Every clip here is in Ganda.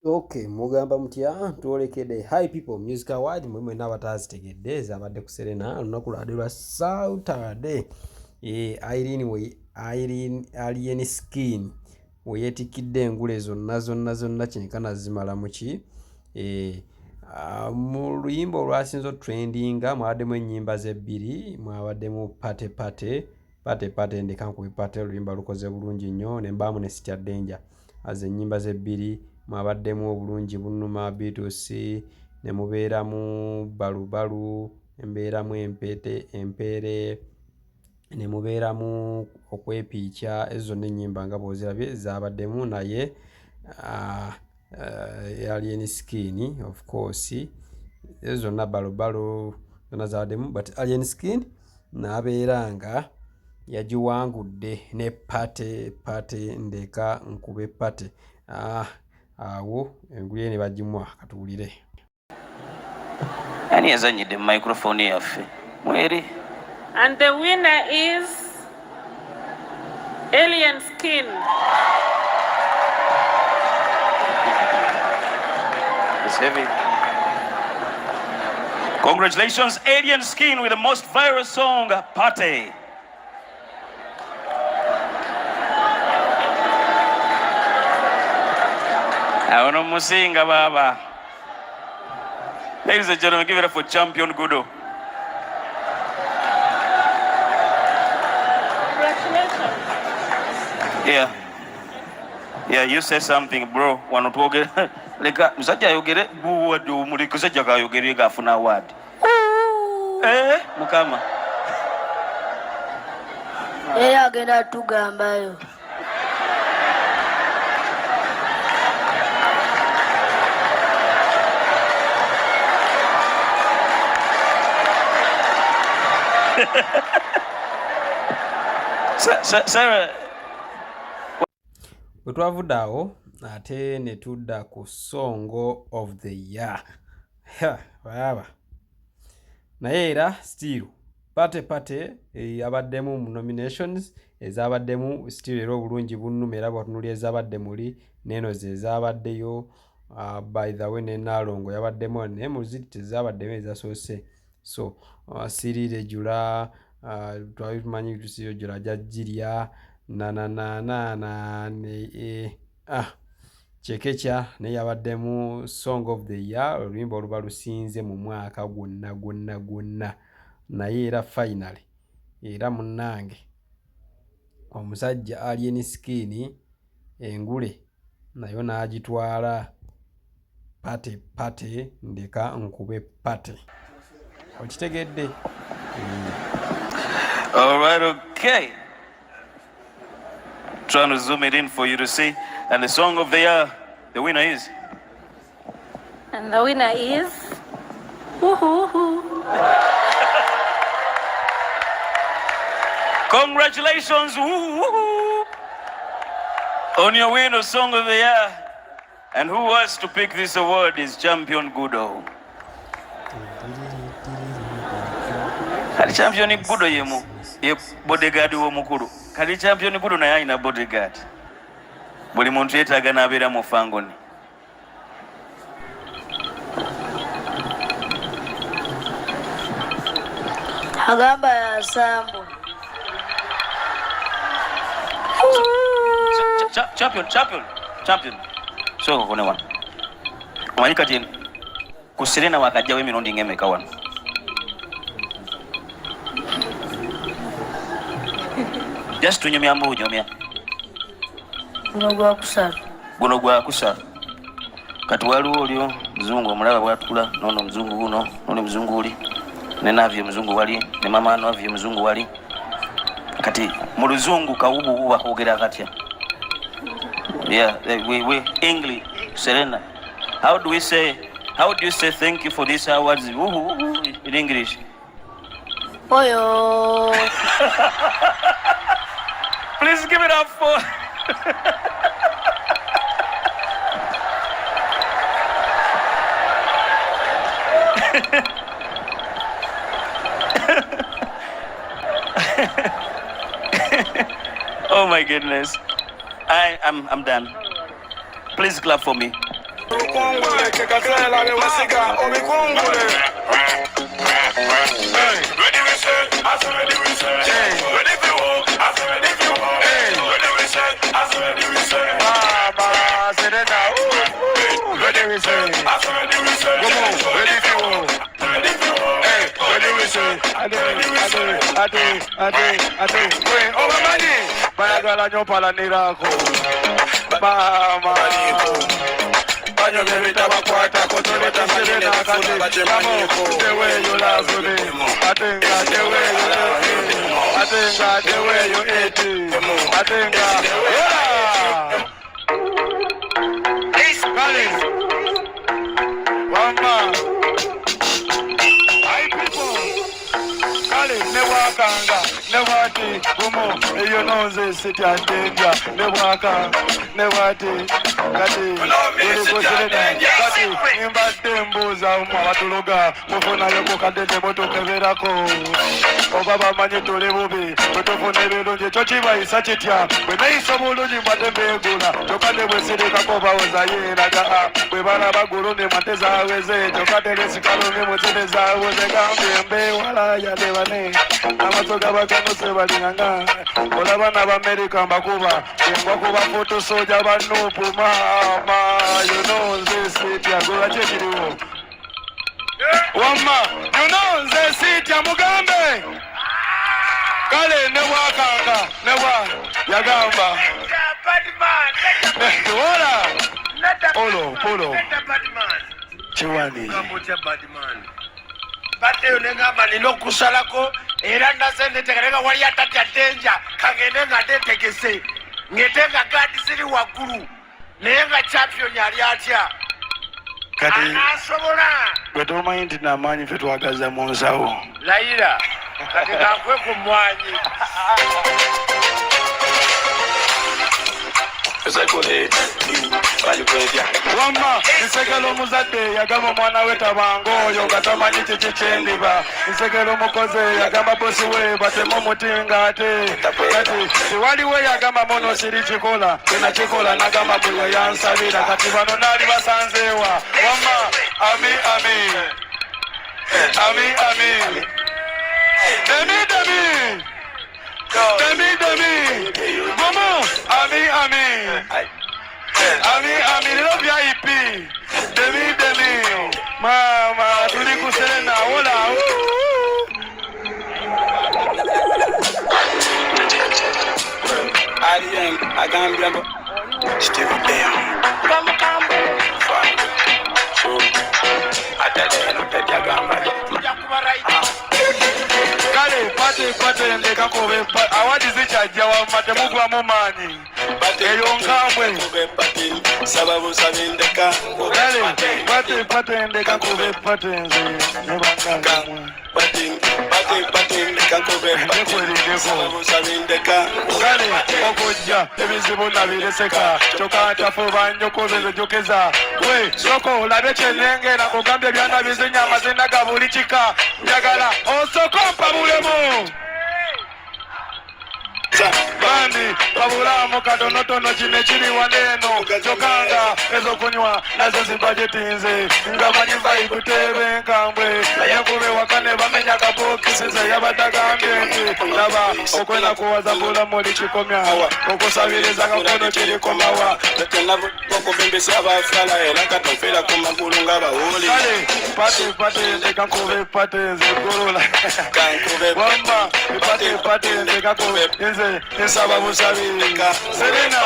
Okay, mugamba mutya tuolekedde Hi People Music Award mwemwe n'abatazitegedde zabadde ku Serena lunaku lwade lwa Saturday. Alien Skin we yetikidde engule zonna kyenkana zimala muki mu luyimba olwasinze trendinga mwabaddemu ennyimba z'ebbiri, mwabaddemu pate ndeka nkubi pate, oluyimba lukoze bulungi nnyo, ne mbaamu ne Sitya Danger aze ennyimba z'ebbiri. Mwabaddemu obulungi bunnuma Beatles, ne mubeeramu balubalu, embeeramu empeere, ne mubeeramu okwepiikya. Ezo zonna ennyimba nga bw'ozirabye zaabaddemu, naye Alien Skin of course ezo zonna balubalu zonna zaabaddemu, but Alien Skin n'abeera nga yagiwangudde ne pate ndeka nkube pate. Awo engule ne bagimuwa katuwulire. Ani yazanyidde mu microphone yaffe mweri. And the winner is Alien Skin. It's heavy. Congratulations, Alien Skin, with the most viral song, Party. Aono musinga baba. Ladies and gentlemen, give it up for champion Guno. Congratulations. Yeah, you say something, bro. Wanotwoge leka musajja ayogere buwadde omuleke musajja kayogere gafuna award. Mukama. Agenda tugambayo. Sarah, bwe twavudde awo ate ne tudda ku Song of the Year. Baba naye era still pate yabaddemu mu nominations ezabaddemu still era obulungi bunnuma, era bwatunuulya ezabadde muli neeno ze zaabaddeyo. By the way ne Nalongo yabaddemu, naye mu ziri tezabaddemu ezasoose. So siriire jula twali tumanyi tusiyo jula jajjirya Chekechya naye yabaddemu Song of the Year, oluyimba oluba lusinze mu mwaka gwonna. Naye era finally era munnange omusajja Alien Skin engule nayo n'agitwala pate ndeka nkube pate. Okitegedde? all right, okay. Trying to zoom it in for you to see. And the song of the year, the winner is. And the winner is Congratulations on your win of Song of the Year. And who was to pick this award is Champion Guno. Kali Champion Guno ye bodyguard w'omukulu. Kali Champion Guno naye alina bodyguard. Buli muntu yeetaaga n'abeera mu fangoni. Agamba ya Sambo. Champion. So, kone wano. Omanyi kati ku Serena wakajjawo emirundi ng'emeka wano. Just tunyumya mbunyumya. Guno gwa kusatu. Kati waliwo olyo muzungu omulaba bw'atula, n'ono muzungu guno, n'ono muzungu oli, ne Navio muzungu wali, ne mama Navio muzungu wali. Kati mu luzungu kawubu bakoogera katya. Yeah, we English, Serena. How do you say thank you for this awards in English? Oyo. Please give it up for Oh my goodness. I'm done. Please clap for me. Rukungule kekatela bewasiga omikungule. Ready we say, as ready we say. Ready for war, as ready for war. Ready we say, as ready we say. Baba Serena, ready we say, as ready we say. Ready for war, ready for war. Ready we say, ade. Wait, over money. Bayagala nyopala nirako. Mama. Banyo bebita bakwata kotoleta Serena kati. Mamo, the way you love me. Atenga, the way you love me. Atenga, the way you eat it. Atenga, Kali. Wamba. Hi people. Kali, never kanga, never tea. Gumo, you know this city and danger. Never kanga, never tea. Kati, imbatembuza umawatuloga mufuna yoko kadete motokeverako obaba manye tole bubi mutofuna ebirungi kyo kibayisa kitya bwe neyisa obulungi mbwatembegula kyokade bwesirika kobawoza yeeraga bwe bala bagulu ne mate zaweze kyokade lesikalungi muzine zaweze gambye mbewala yadebane amasoga baganuse balinganga olabana b'Amerika mbakuba engwakuba foto soja banupu mama you know this city agola chekiriwo wama you know this city amugambe kale ne wakanga ne wa yagamba wala polo chiwani Bateo nengamba ninokusalako era nasende tegereka wali atati atenja kangene ngatetekese ngetenga gadi ziri waguru nenga champion yali atya kati anasobola gwetomanyi nti namanyi fe twagaza mu nsawo layira kati kakwe ku mwanyi wamma nsekera omuzadde yagamba omwana we tabango oyo nga tamanyi kiki kyendiba nsekera omukozi yagamba bosi we batemu omutinga ate kati tewaliwo yagamba mono siri kikola tenakikola nagamba bwewe yansabira kati bano naali basanzeewa wamma ami demi momo ami lero VIP demi mama tuli kuserena hola agambira ngo Steve Bell kale pate ndeka kobe awadi zichajja wa matemugwa mu maanyi eyo nkambwe sababu sabindeka pate ndeka kobe pate nze nebanga kale okujja ebizibu nabireseka kyokatafuba nnyoko bezejokeza we soko olabe kyenengera kugambye byana bizinya amazina ga buli kika njagala osokompa bulemu bandi babulamu katonotono kine kiri waneeno kyokanga ezokunywa nazo zibajetinze nga manyiva ikutebe enkambwe yekube wakane bamenya kapokisize yabatagambye nti laba okwena kuwaza bulamu likikomya okusabiriza kakono kirikomawa okubimbisa abafala era katofera ku magulu ng'abawuli kale pate ndekankube pate nzegolola wamba pate ndekankube nze nsaba busabi Serena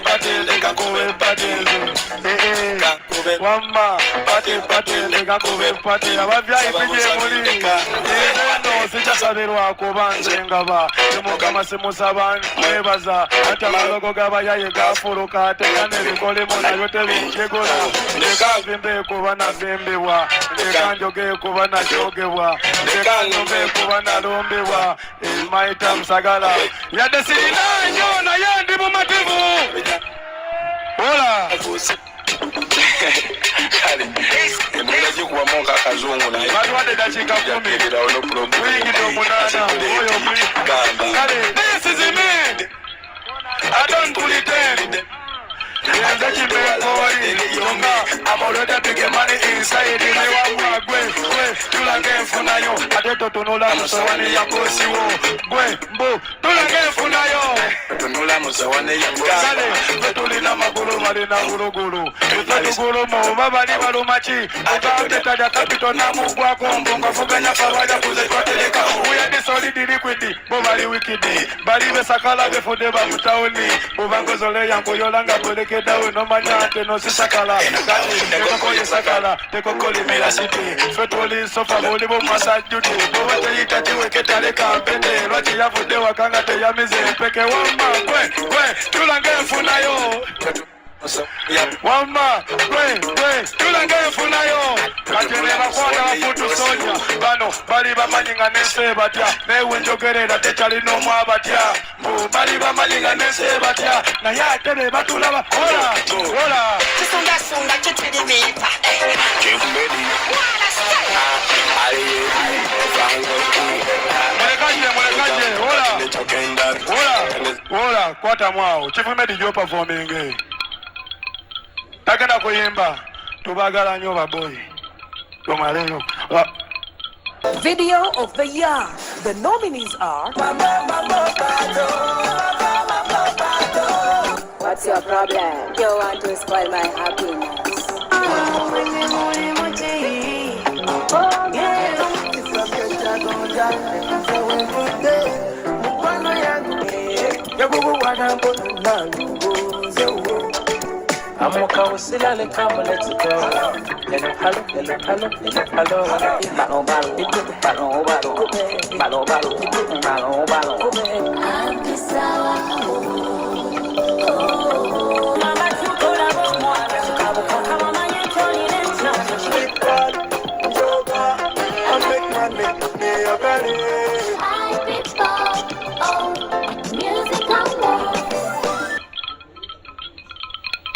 pate ndekankube pate nze wamba pate ndekankube pate abavyayi pije muli neno sikyasabirwa kuba nze ngaba emukama simusaba mwebaza ate amalogo g'abayaye gafuluka ate nebikolimu nabyo tebinjegola ndekavimbe kuba navimbibwa ndekanjoge kuba najogebwa ndekanjombe kuba nalumbibwa maita msagala yadde sirina nnyo naye ndi mumativu ola batwadde dakiika 10 wiyingidde omunaana oyo kale this is me I don't pretend yenze kimenkoli yonga amolode pige money inside ni wamwa gwe tulage enfunayo ate totunula musowani ya bosiwo gwe mbu tulage enfunayo tunula musowani ya kale betulina magulu malina gulugulu betugulu mu babali balumachi atante taja kapito na mugwa kombo ngafuganya kawaja kuzetwateleka uya di solid liquid bo bali wicked bali besakala befude ba mutaoni bubangozole yango yolanga boleke dawe no manyate no sisakala tekoko yesakala tekoko limira city fetoli sofa boli bo masajuti bo batayita chiweketale kampende lwachi yavude wakanga teyamize peke wamba gwe tulange mfunayo wamba gwe tulange mfunayo katerera kwata bafutu sonya bano bali bamanyinga nense batya newe njogerera techali no mwabatya mbu bali bamanyinga nense batya na yatere batulaba hola Sunga chitirimita chimedi mulekaje hola kwata mwao chifumedi jo performing takenda kuyimba tubagala nyo baboyi tomalero Video of the year. The nominees are What's your problem? You want to spoil my happiness. Amoka usilale kama let's go. Hello,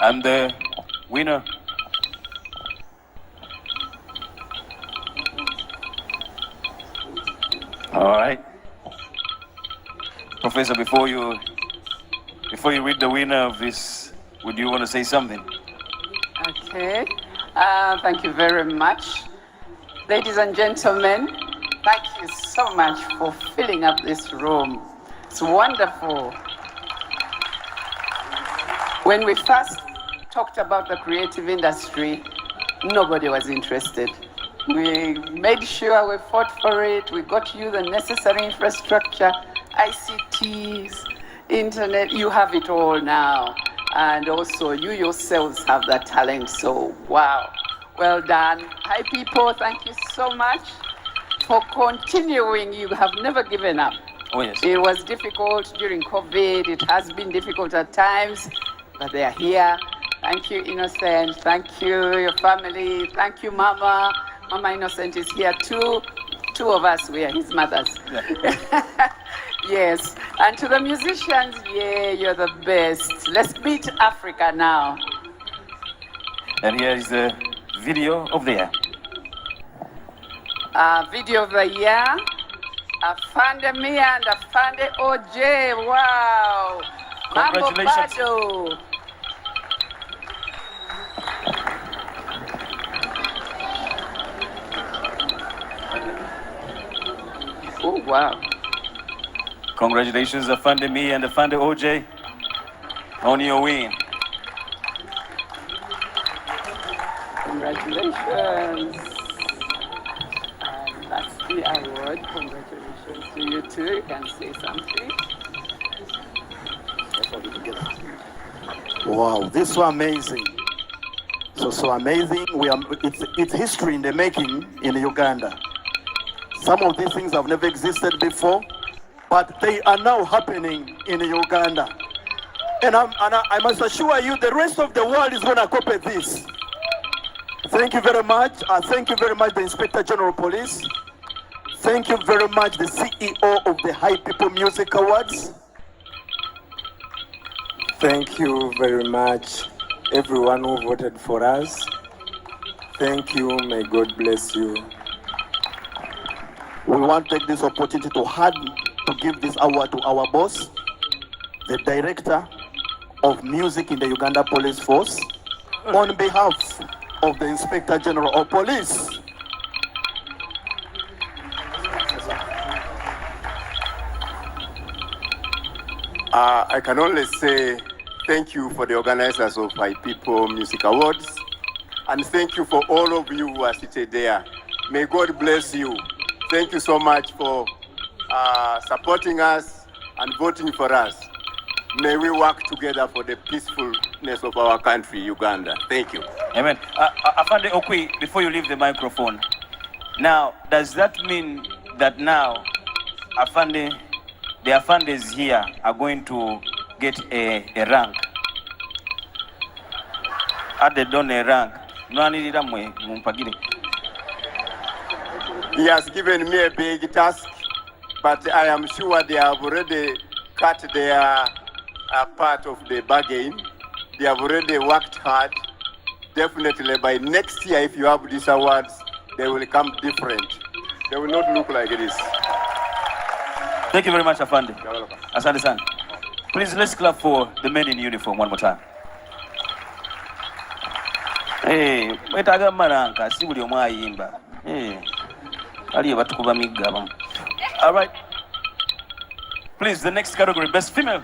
And the winner all right, Professor, before you read the winner of this, would you want to say something? Okay, thank you very much. Ladies and gentlemen, thank you so much for filling up this room. It's wonderful. When we first talked about the creative industry, nobody was interested. We made sure we fought for it. We got you the necessary infrastructure, ICTs, internet. You have it all now. And also you yourselves have that talent. So, wow. Well done. Hi, people. Thank you so much for continuing. You have never given up. Oh, yes. It was difficult during COVID. It has been difficult at times, but they are here. Thank you, Innocent. Thank you, your family. Thank you, Mama. Mama Innocent is here too. Two of us, we are his mothers. Yeah. Yes. And to the musicians, yeah, you're the best. Let's beat Africa now. And here is the video of the year. Video of the year. Afande Mia and Afande OJ. Wow. Congratulations. Mambo Bado. Oh, wow. Congratulations, Afande Me and Afande OJ, on your win. Congratulations. And that's the award. Congratulations to you too. You can say something. Wow, this was amazing. So amazing. It's history in the making in Uganda. Some of these things have never existed before, but they are now happening in Uganda. And I must assure you, the rest of the world is going to copy this. Thank you very much. Thank you very much, the Inspector General Police. Thank you very much, the CEO of the High People Music Awards. Thank you very much, everyone who voted for us. Thank you. May God bless you. We want to take this opportunity to give this award to our boss, the director of music in the Uganda Police Force on behalf of the Inspector General of Police. I can only say thank you for the organizers of My People Music Awards, and thank you for all of you who are seated there. May God bless you. Thank you so much for supporting us and voting for us. May we work together for the peacefulness of our country, Uganda. Thank you. Amen. Afande Okwi, before you leave the microphone, now, does that mean that now the Afandes here are going to get a rank? Added on a rank. He has given me a big task, but I am sure they have already cut their part of the bargain. They have already worked hard. Definitely by next year, if you have these awards, they will come different. They will not look like this. Thank you very much, Afande. Asante sana. Please, let's clap for the men in uniform one more time. Hey, wetaga maranka, si buli omwa ayimba. Hey, ali batukuba migga. All right. Please, the next category, best female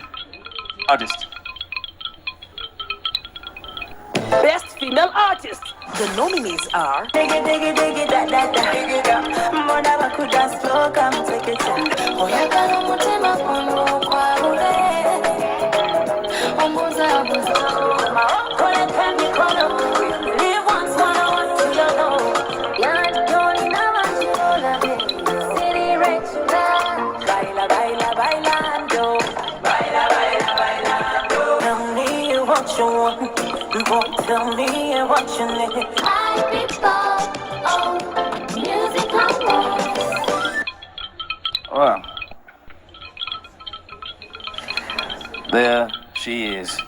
artist. Best female artist. The nominees are tell me what you need. My people, music awards. Wow. There she is.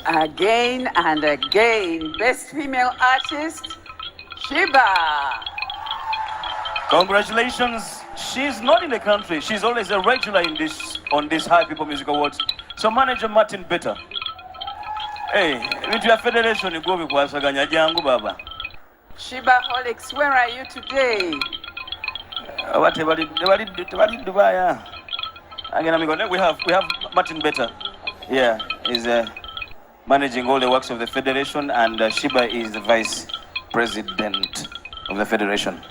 Again and again, best female artist, Shiba. Congratulations. She's not in the country. She's always a regular on this High People Music Awards. So Manager Martin Better. Hey, into your federation you go because jangu baba. Shiba Holix, where are you today? Whatever Dubai. Again, we have Martin Better. Yeah, he's managing all the works of the federation, and Shiba is the vice president of the federation.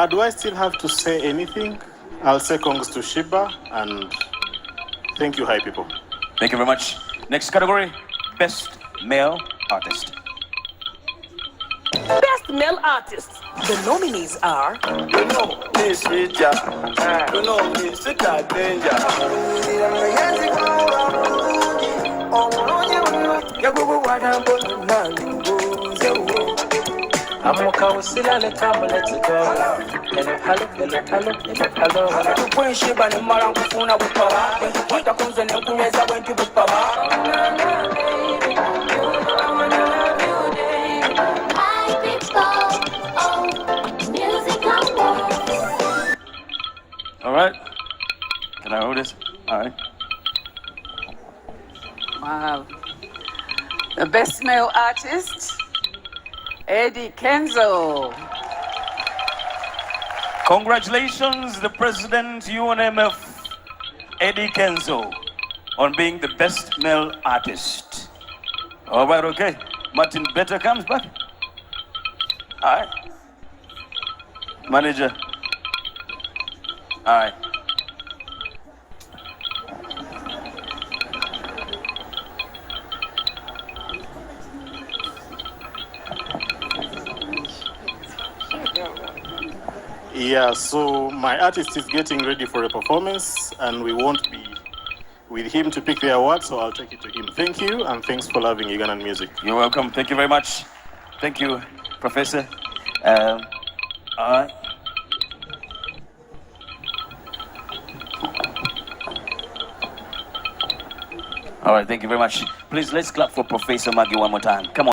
Do I still have to say anything? I'll say congrats to Shiba and thank you, High People. Thank you very much. Next category, best male artist. Best male artist. The nominees are All right. Can I hold this? All right. Wow. The best male artist, Eddie Kenzo. Congratulations, the President UNMF, Eddie Kenzo, on being the best male artist. All right, okay. Martin Better comes back. All right. Manager. All right. Yeah, so my artist is getting ready for a performance and we won't be with him to pick the award, so I'll take it to him. Thank you, and thanks for loving Ugandan music. You're welcome. Thank you very much. Thank you, Professor. All right. All right, thank you very much. Please, let's clap for Professor Maggie one more time. Come on.